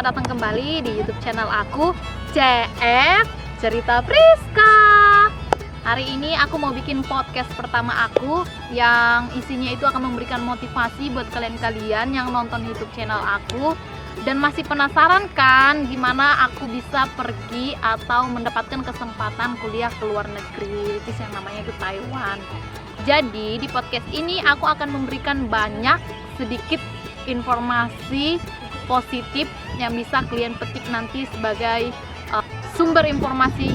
selamat datang kembali di YouTube channel aku, CF Cerita Priska. Hari ini aku mau bikin podcast pertama aku yang isinya itu akan memberikan motivasi buat kalian-kalian yang nonton YouTube channel aku dan masih penasaran kan gimana aku bisa pergi atau mendapatkan kesempatan kuliah ke luar negeri, itu yang namanya itu Taiwan. Jadi di podcast ini aku akan memberikan banyak sedikit informasi positif yang bisa kalian petik nanti sebagai sumber informasi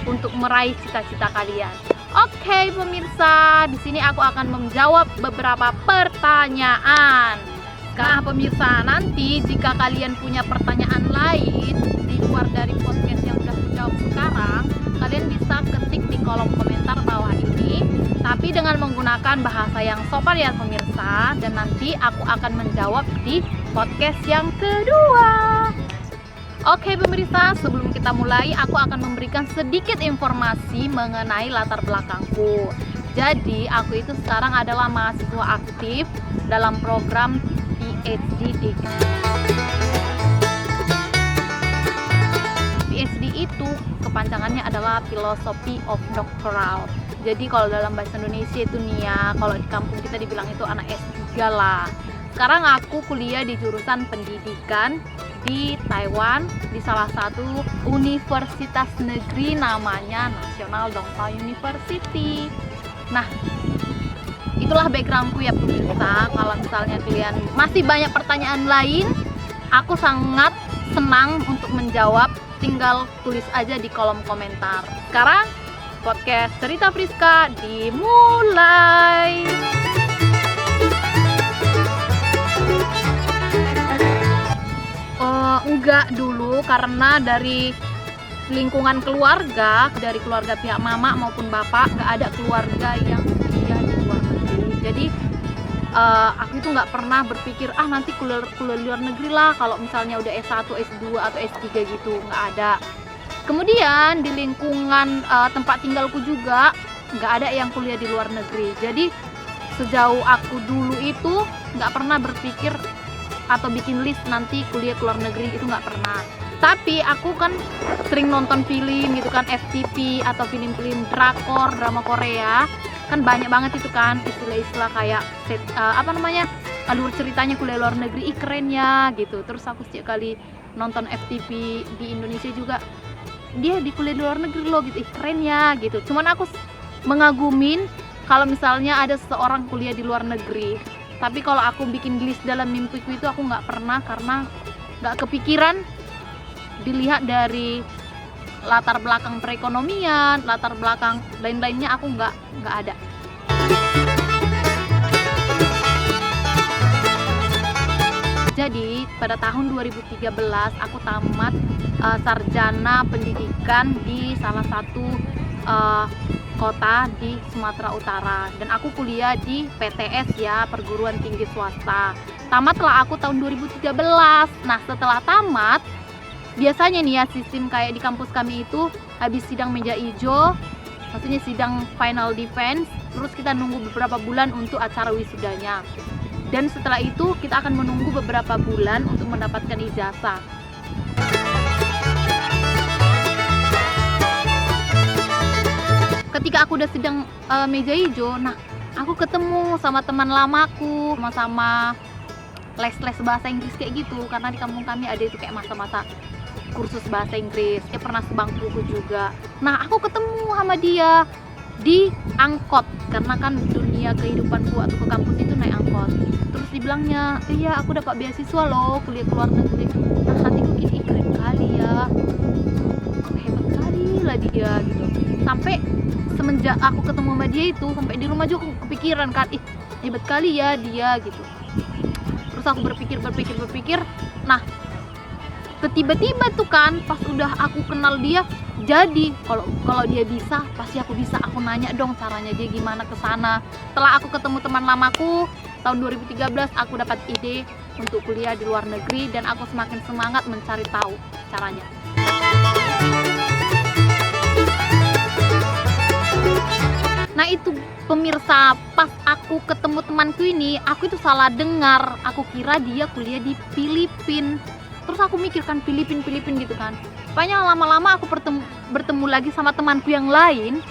untuk meraih cita-cita kalian. Oke, pemirsa, di sini aku akan menjawab beberapa pertanyaan. Nah, pemirsa, nanti jika kalian punya pertanyaan lain di luar dari podcast yang sudah aku jawab sekarang, kalian bisa ketik di kolom komentar bawah ini, tapi dengan menggunakan bahasa yang sopan ya pemirsa, dan nanti aku akan menjawab di podcast yang kedua. Oke pemirsa, sebelum kita mulai aku akan memberikan sedikit informasi mengenai latar belakangku. Jadi aku itu sekarang adalah mahasiswa aktif dalam program PhD di PhD itu kepanjangannya adalah Philosophy of Doctoral. Jadi kalau dalam bahasa Indonesia itu nih ya, kalau di kampung kita dibilang itu anak S3 lah. Sekarang aku kuliah di jurusan pendidikan di Taiwan di salah satu universitas negeri namanya National Dongpa University. Nah, itulah backgroundku ya pemirsa. Kalau misalnya kalian masih banyak pertanyaan lain, aku sangat senang untuk menjawab. Tinggal tulis aja di kolom komentar. Sekarang podcast Cerita Priska dimulai. Enggak dulu, karena dari lingkungan keluarga, dari keluarga pihak mama maupun bapak, nggak ada keluarga yang kuliah di luar negeri. Jadi aku itu nggak pernah berpikir nanti kuliah di luar negeri lah kalau misalnya udah S1, S2 atau S3 gitu, nggak ada. Kemudian di lingkungan tempat tinggalku juga nggak ada yang kuliah di luar negeri. Jadi sejauh aku dulu itu nggak pernah berpikir atau bikin list nanti kuliah ke luar negeri, itu nggak pernah. Tapi aku kan sering nonton film gitu kan, FTV atau film-film drakor, drama Korea, kan banyak banget itu kan istilah-istilah kayak alur ceritanya kuliah luar negeri, keren ya gitu. Terus aku setiap kali nonton FTV di Indonesia juga, dia di kuliah di luar negeri loh gitu, keren ya gitu. Cuman aku mengagumin kalau misalnya ada seseorang kuliah di luar negeri. Tapi kalau aku bikin list dalam mimpiku itu aku nggak pernah, karena nggak kepikiran dilihat dari latar belakang perekonomian, latar belakang lain-lainnya, aku nggak ada. Jadi pada tahun 2013 aku tamat sarjana pendidikan di salah satu kota di Sumatera Utara, dan aku kuliah di PTS ya, perguruan tinggi swasta. Tamatlah aku tahun 2013. Nah, setelah tamat, biasanya nih ya sistem kayak di kampus kami itu habis sidang meja hijau, maksudnya sidang final defense, terus kita nunggu beberapa bulan untuk acara wisudanya. Dan setelah itu kita akan menunggu beberapa bulan untuk mendapatkan ijazah. Ketika aku udah sidang meja hijau, nah aku ketemu sama teman lamaku, sama les bahasa Inggris kayak gitu, karena di kampung kami ada itu kayak masa-masa kursus bahasa Inggris. Dia pernah sebangkuku juga. Nah, aku ketemu sama dia di angkot, karena kan dunia kehidupanku atau ke kampus itu naik angkot. Terus dibilangnya, iya aku dapat beasiswa loh kuliah ke luar negeri. Nah, hatiku gini, keren kali ya, hebat kali lah dia gitu. Sampai semenjak aku ketemu sama dia itu, sampai di rumah juga aku kepikiran kan, hebat kali ya dia gitu. Terus aku berpikir. Nah, tiba-tiba tuh kan pas udah aku kenal dia, jadi kalau dia bisa, pasti aku bisa. Aku nanya dong caranya dia gimana ke sana. Setelah aku ketemu teman lamaku tahun 2013, aku dapat ide untuk kuliah di luar negeri, dan aku semakin semangat mencari tahu caranya. Nah itu pemirsa, pas aku ketemu temanku ini, aku itu salah dengar. Aku kira dia kuliah di Filipina. Terus aku mikir kan Filipin gitu kan. Pokoknya lama-lama aku bertemu lagi sama temanku yang lain,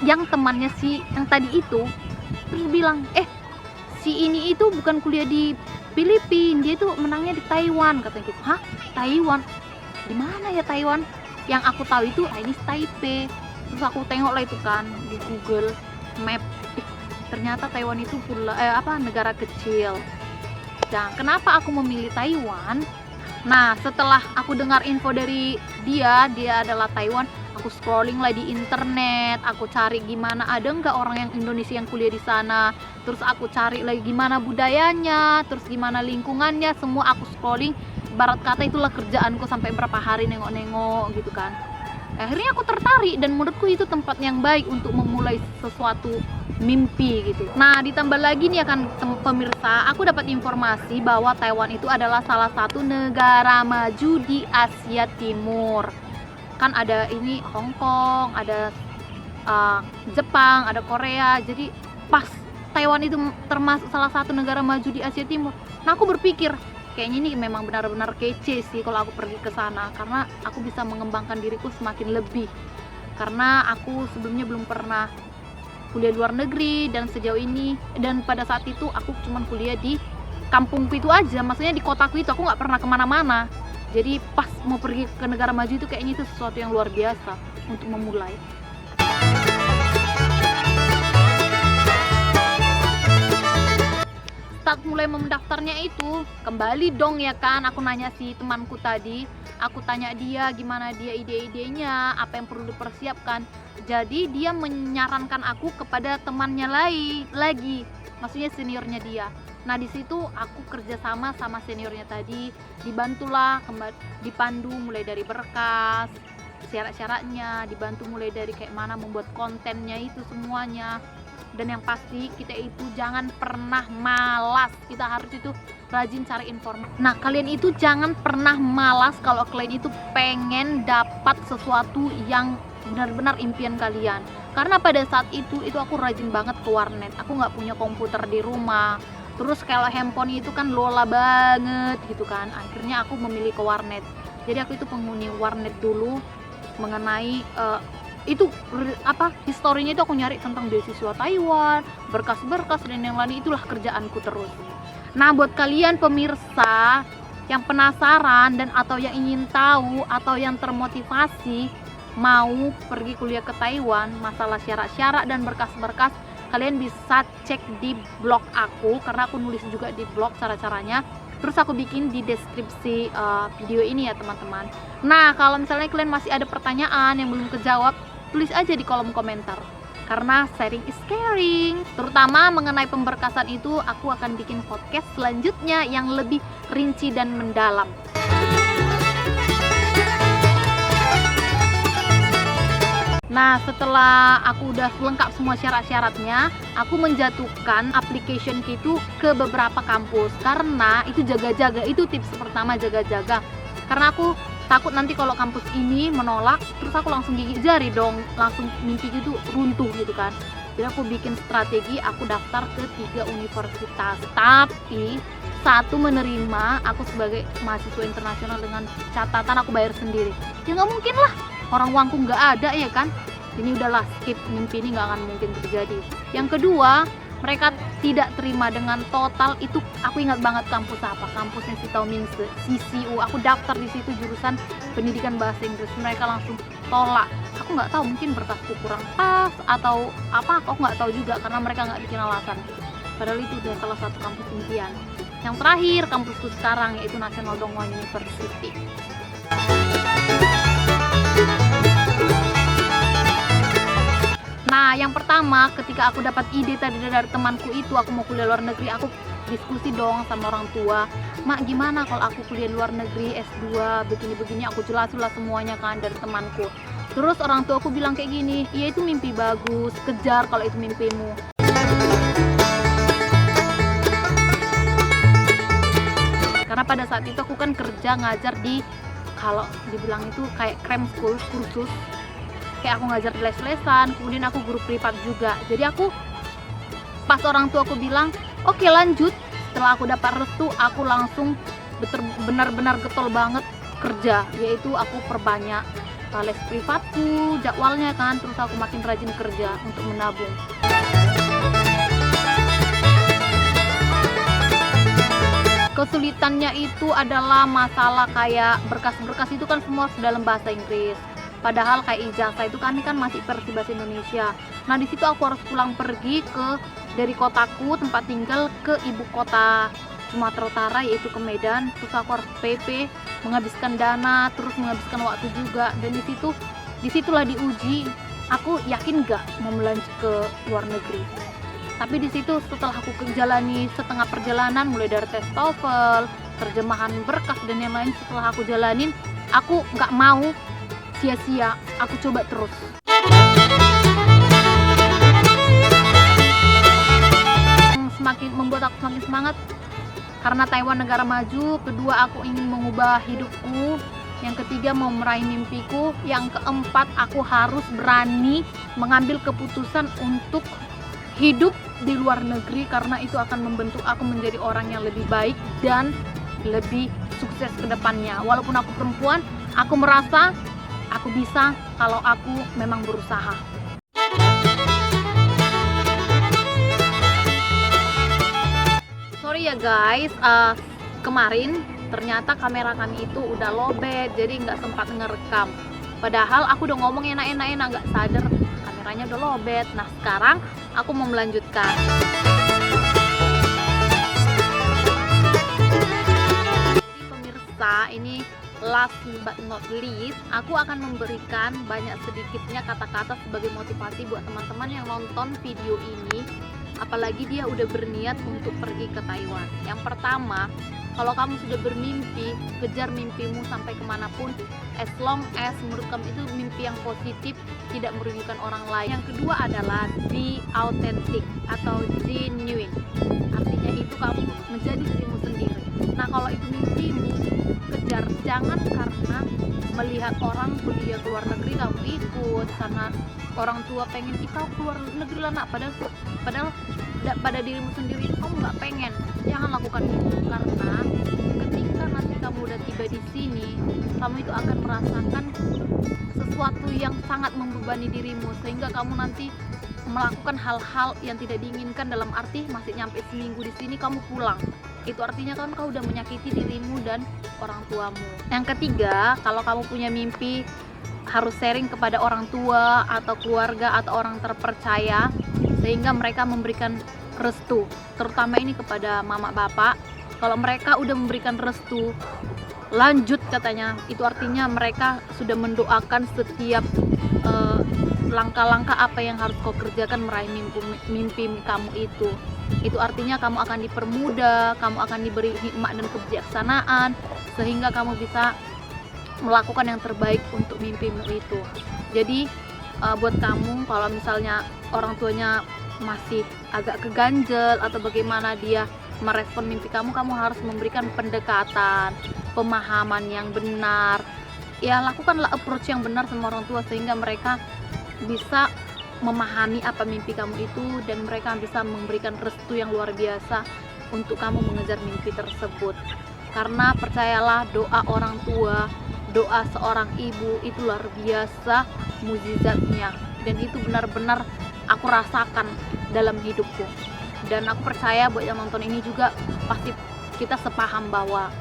yang temannya si yang tadi itu, terus bilang, si ini itu bukan kuliah di Filipina, dia itu menangnya di Taiwan, katanya gitu. Hah? Taiwan? Di mana ya Taiwan? Yang aku tahu itu Chinese Taipei. Terus aku tengok lah itu kan di Google Map. Ternyata Taiwan itu negara kecil. Nah, kenapa aku memilih Taiwan? Nah, setelah aku dengar info dari dia adalah Taiwan, aku scrolling lah di internet, aku cari gimana ada nggak orang yang Indonesia yang kuliah di sana, terus aku cari lagi gimana budayanya, terus gimana lingkungannya, semua aku scrolling. Barat kata itulah kerjaanku sampai berapa hari nengok-nengok gitu kan. Akhirnya aku tertarik dan menurutku itu tempat yang baik untuk memulai sesuatu mimpi gitu. Nah, ditambah lagi nih kan pemirsa, aku dapat informasi bahwa Taiwan itu adalah salah satu negara maju di Asia Timur. Kan ada ini Hong Kong, ada Jepang, ada Korea. Jadi pas Taiwan itu termasuk salah satu negara maju di Asia Timur. Nah, aku berpikir kayaknya ini memang benar-benar kece sih kalau aku pergi ke sana, karena aku bisa mengembangkan diriku semakin lebih. Karena aku sebelumnya belum pernah kuliah luar negeri, dan sejauh ini dan pada saat itu aku cuman kuliah di kampungku itu aja, maksudnya di kotaku itu, aku nggak pernah kemana-mana. Jadi pas mau pergi ke negara maju itu kayaknya itu sesuatu yang luar biasa untuk memulai. Saat mulai mendaftarnya itu kembali dong ya kan, aku nanya si temanku tadi, aku tanya dia gimana dia ide-idenya, apa yang perlu dipersiapkan. Jadi dia menyarankan aku kepada temannya lagi, maksudnya seniornya dia. Nah, di situ aku kerjasama sama seniornya tadi, dibantulah dipandu mulai dari berkas, syarat-syaratnya, dibantu mulai dari kayak mana membuat kontennya itu semuanya. Dan yang pasti kita itu jangan pernah malas, kita harus itu rajin cari informasi. Nah, kalian itu jangan pernah malas kalau kalian itu pengen dapat sesuatu yang benar-benar impian kalian. Karena pada saat itu aku rajin banget ke warnet, aku nggak punya komputer di rumah, terus kalau handphone itu kan lola banget gitu kan. Akhirnya aku memilih ke warnet. Jadi aku itu penghuni warnet dulu, mengenai historinya itu aku nyari tentang beasiswa Taiwan, berkas-berkas dan yang lain, itulah kerjaanku terus. Nah, buat kalian pemirsa yang penasaran dan atau yang ingin tahu atau yang termotivasi mau pergi kuliah ke Taiwan, masalah syarat-syarat dan berkas-berkas, kalian bisa cek di blog aku, karena aku nulis juga di blog cara-caranya. Terus aku bikin di deskripsi video ini ya teman-teman. Nah, kalau misalnya kalian masih ada pertanyaan yang belum kejawab, tulis aja di kolom komentar, karena sharing is caring. Terutama mengenai pemberkasan itu, aku akan bikin podcast selanjutnya yang lebih rinci dan mendalam. Nah, setelah aku udah lengkap semua syarat-syaratnya, aku menjatuhkan application itu ke beberapa kampus. Karena itu jaga-jaga, itu tips pertama, jaga-jaga. Karena aku takut nanti kalau kampus ini menolak, terus aku langsung gigit jari dong, langsung mimpi gitu runtuh gitu kan. Jadi aku bikin strategi, aku daftar ke 3 universitas, tapi satu menerima aku sebagai mahasiswa internasional dengan catatan aku bayar sendiri. Ya nggak mungkin lah, orang uangku nggak ada ya kan. Ini udahlah, skip, mimpi ini nggak akan mungkin terjadi. Yang kedua, mereka tidak terima dengan total itu. Aku ingat banget kampus apa, kampusnya si Taomingse, CCU. Aku daftar di situ jurusan pendidikan bahasa Inggris, mereka langsung tolak. Aku nggak tahu, mungkin berkasku kurang pas atau apa, aku nggak tahu juga, karena mereka nggak bikin alasan. Padahal itu udah salah satu kampus impian. Yang terakhir, kampusku sekarang, yaitu National Dongwon University. Nah, yang pertama, ketika aku dapat ide tadi dari temanku itu, aku mau kuliah luar negeri, aku diskusi dong sama orang tua. Mak, gimana kalau aku kuliah luar negeri S2, begini-begini, aku jelasin lah semuanya kan dari temanku. Terus orang tua aku bilang kayak gini, iya itu mimpi bagus, kejar kalau itu mimpimu. Karena pada saat itu aku kan kerja ngajar di, kalau dibilang itu kayak cram school, kursus. Kayak aku ngajar di les-lesan, kemudian aku guru privat juga. Jadi aku, pas orang tua aku bilang, oke lanjut, setelah aku dapat restu, aku langsung benar-benar getol banget kerja, yaitu aku perbanyak les privatku, jadwalnya kan, terus aku makin rajin kerja untuk menabung. Kesulitannya itu adalah masalah kayak berkas-berkas itu kan semua harus dalam bahasa Inggris. Padahal kayak ijazah itu kami kan masih versi bahasa Indonesia. Nah di situ aku harus pulang pergi dari kotaku tempat tinggal ke ibu kota Sumatera Utara, yaitu ke Medan. Terus aku harus PP, menghabiskan dana, terus menghabiskan waktu juga. Dan disitulah diuji aku yakin gak mau melanjut ke luar negeri. Tapi di situ setelah aku jalani setengah perjalanan, mulai dari tes TOEFL, terjemahan berkas dan yang lain, setelah aku jalanin, aku nggak mau sia-sia, aku coba terus. Membuat aku semakin semangat karena Taiwan negara maju. Kedua, aku ingin mengubah hidupku. Yang ketiga, mau meraih mimpiku. Yang keempat, aku harus berani mengambil keputusan untuk hidup di luar negeri, karena itu akan membentuk aku menjadi orang yang lebih baik dan lebih sukses ke depannya. Walaupun aku perempuan, aku merasa aku bisa kalau aku memang berusaha. Sorry ya guys, kemarin ternyata kamera kami itu udah lowbat, jadi nggak sempat ngerekam. Padahal aku udah ngomong enak-enak, nggak sadar kameranya udah lowbat. Nah sekarang aku mau melanjutkan. Jadi pemirsa, ini last but not least, aku akan memberikan banyak sedikitnya kata-kata sebagai motivasi buat teman-teman yang nonton video ini, apalagi dia udah berniat untuk pergi ke Taiwan. Yang pertama, kalau kamu sudah bermimpi, kejar mimpimu sampai kemanapun, as long as menurut kamu itu mimpi yang positif, tidak merugikan orang lain. Yang kedua adalah be authentic atau genuine, artinya itu kamu menjadi dirimu sendiri. Nah kalau itu mimpimu, kejar. Jangan karena melihat orang kuliah ke luar negeri kamu ikut, karena orang tua pengen kita keluar negeri lah nak, padahal pada dirimu sendiri itu kamu nggak pengen. Jangan lakukan itu, karena ketika nanti kamu udah tiba di sini, kamu itu akan merasakan sesuatu yang sangat membebani dirimu, sehingga kamu nanti melakukan hal-hal yang tidak diinginkan. Dalam arti masih nyampe seminggu di sini kamu pulang, itu artinya kan kau udah menyakiti dirimu dan orang tuamu. Yang ketiga, kalau kamu punya mimpi, harus sharing kepada orang tua atau keluarga atau orang terpercaya, sehingga mereka memberikan restu, terutama ini kepada mama bapak. Kalau mereka udah memberikan restu, lanjut katanya, itu artinya mereka sudah mendoakan setiap langkah-langkah apa yang harus kau kerjakan meraih mimpi kamu itu. Itu artinya kamu akan dipermudah, kamu akan diberi hikmah dan kebijaksanaan, sehingga kamu bisa melakukan yang terbaik untuk mimpimu itu. Jadi buat kamu, kalau misalnya orang tuanya masih agak keganjel atau bagaimana dia merespon mimpi kamu, kamu harus memberikan pendekatan, pemahaman yang benar. Ya lakukanlah approach yang benar sama orang tua, sehingga mereka bisa memahami apa mimpi kamu itu, dan mereka bisa memberikan restu yang luar biasa untuk kamu mengejar mimpi tersebut. Karena percayalah, doa orang tua, doa seorang ibu itu luar biasa mukjizatnya, dan itu benar-benar aku rasakan dalam hidupku. Dan aku percaya buat yang nonton ini juga pasti kita sepaham bahwa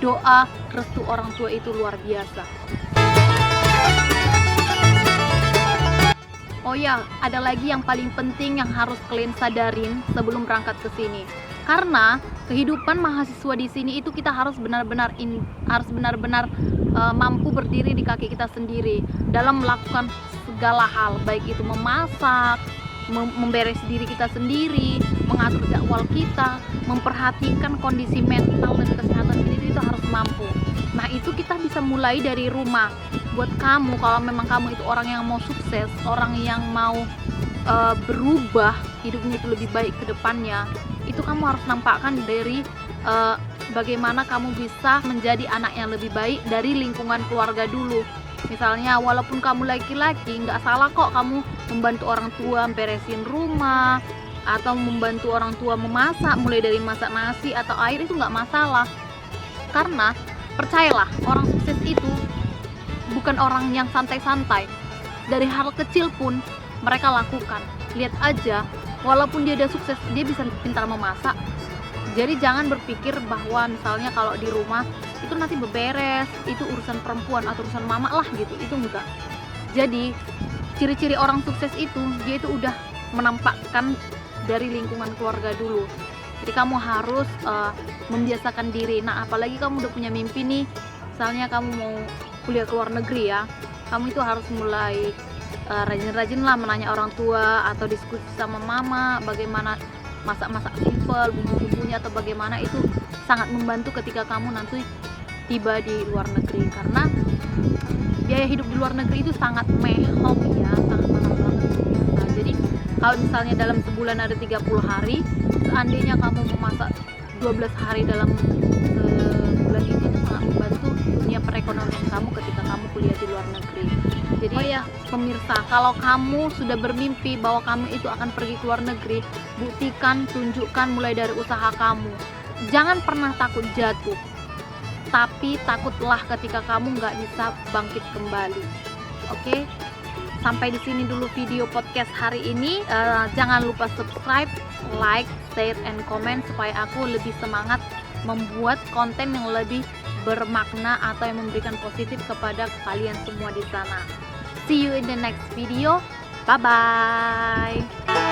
doa restu orang tua itu luar biasa. Oh ya, ada lagi yang paling penting yang harus kalian sadarin sebelum berangkat ke sini. Karena kehidupan mahasiswa di sini itu kita harus benar-benar mampu berdiri di kaki kita sendiri dalam melakukan segala hal, baik itu memasak, memberes diri kita sendiri, mengatur jadwal kita, memperhatikan kondisi mental dan kesehatan diri, itu harus mampu. Nah itu kita bisa mulai dari rumah. Buat kamu, kalau memang kamu itu orang yang mau sukses, orang yang mau berubah hidupnya itu lebih baik ke depannya, itu kamu harus nampakkan dari bagaimana kamu bisa menjadi anak yang lebih baik dari lingkungan keluarga dulu. Misalnya walaupun kamu laki-laki, nggak salah kok kamu membantu orang tua beresin rumah, atau membantu orang tua memasak, mulai dari masak nasi atau air, itu nggak masalah. Karena percayalah, orang sukses itu bukan orang yang santai-santai. Dari hal kecil pun mereka lakukan. Lihat aja, walaupun dia udah sukses, dia bisa pintar memasak. Jadi jangan berpikir bahwa misalnya kalau di rumah itu nanti beberes, itu urusan perempuan atau urusan mama lah gitu. Itu enggak. Jadi ciri-ciri orang sukses itu, dia itu udah menampakkan dari lingkungan keluarga dulu. Jadi kamu harus membiasakan diri. Nah, apalagi kamu udah punya mimpi nih, misalnya kamu mau kuliah ke luar negeri ya, kamu itu harus mulai rajin-rajin lah menanya orang tua atau diskusi sama mama bagaimana masak-masak simpel, bumbu-bumbunya atau bagaimana. Itu sangat membantu ketika kamu nanti tiba di luar negeri, karena biaya hidup di luar negeri itu sangat mehong ya, sangat mahal banget. Nah, jadi kalau misalnya dalam sebulan ada 30 hari, seandainya kamu memasak 12 hari dalam sebulan itu sangat membantu dunia perekonomian kamu ketika kamu kuliah di luar negeri. Jadi pemirsa, kalau kamu sudah bermimpi bahwa kamu itu akan pergi ke luar negeri, buktikan, tunjukkan mulai dari usaha kamu. Jangan pernah takut jatuh, tapi takutlah ketika kamu nggak bisa bangkit kembali. Oke? Sampai di sini dulu video podcast hari ini. Jangan lupa subscribe, like, share, and comment supaya aku lebih semangat membuat konten yang lebih bermakna atau yang memberikan positif kepada kalian semua di sana. See you in the next video. Bye bye.